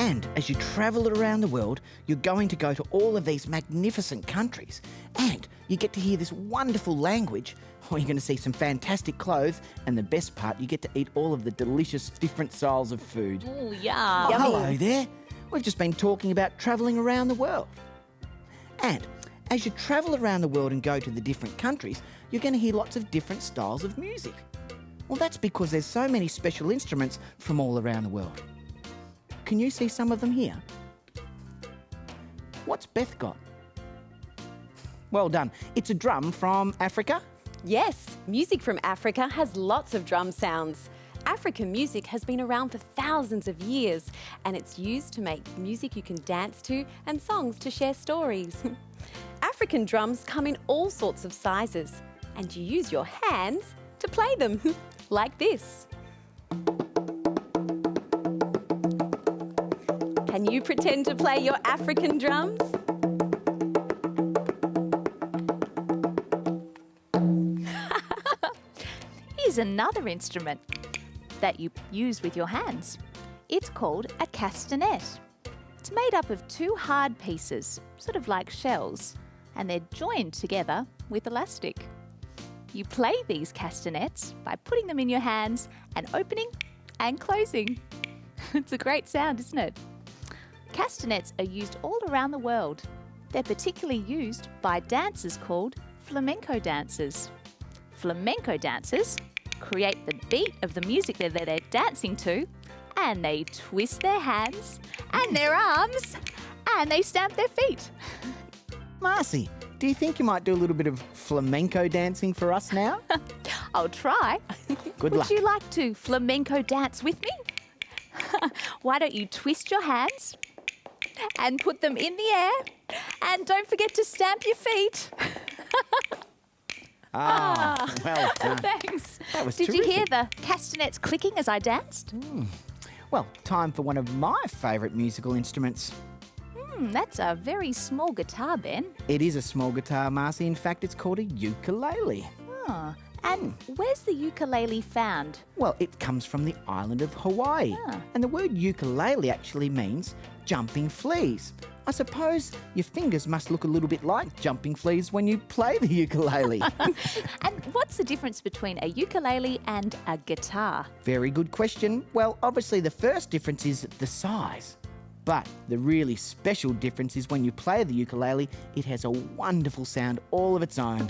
And as you travel around the world, you're going to go to all of these magnificent countries, and you get to hear this wonderful language, or you're going to see some fantastic clothes, and the best part, you get to eat all of the delicious different styles of food. Oh, yeah. Oh, hello there. We've just been talking about travelling around the world. And as you travel around the world and go to the different countries, you're going to hear lots of different styles of music. Well, that's because there's so many special instruments from all around the world. Can you see some of them here? What's Beth got? Well done. It's a drum from Africa. Yes, music from Africa has lots of drum sounds. African music has been around for thousands of years, and it's used to make music you can dance to and songs to share stories. African drums come in all sorts of sizes, and you use your hands to play them, like this. Can you pretend to play your African drums? Here's another instrument that you use with your hands. It's called a castanet. It's made up of two hard pieces, sort of like shells, and they're joined together with elastic. You play these castanets by putting them in your hands and opening and closing. It's a great sound, isn't it? Castanets are used all around the world. They're particularly used by dancers called flamenco dancers. Flamenco dancers create the beat of the music that they're dancing to, and they twist their hands and their arms and they stamp their feet. Marcy, do you think you might do a little bit of flamenco dancing for us now? I'll try. Good luck. Would you like to flamenco dance with me? Why don't you twist your hands and put them in the air, and don't forget to stamp your feet. Well done. Thanks. That was Did terrific. you hear the castanets clicking as I danced? Well, time for one of my favourite musical instruments. That's a very small guitar, Ben. It is a small guitar, Marcy. In fact, it's called a ukulele. Oh, and where's the ukulele found? Well, it comes from the island of Hawaii. And the word ukulele actually means jumping fleas. I suppose your fingers must look a little bit like jumping fleas when you play the ukulele. And what's the difference between a ukulele and a guitar? Very good question. Well, obviously the first difference is the size. But the really special difference is when you play the ukulele, it has a wonderful sound all of its own.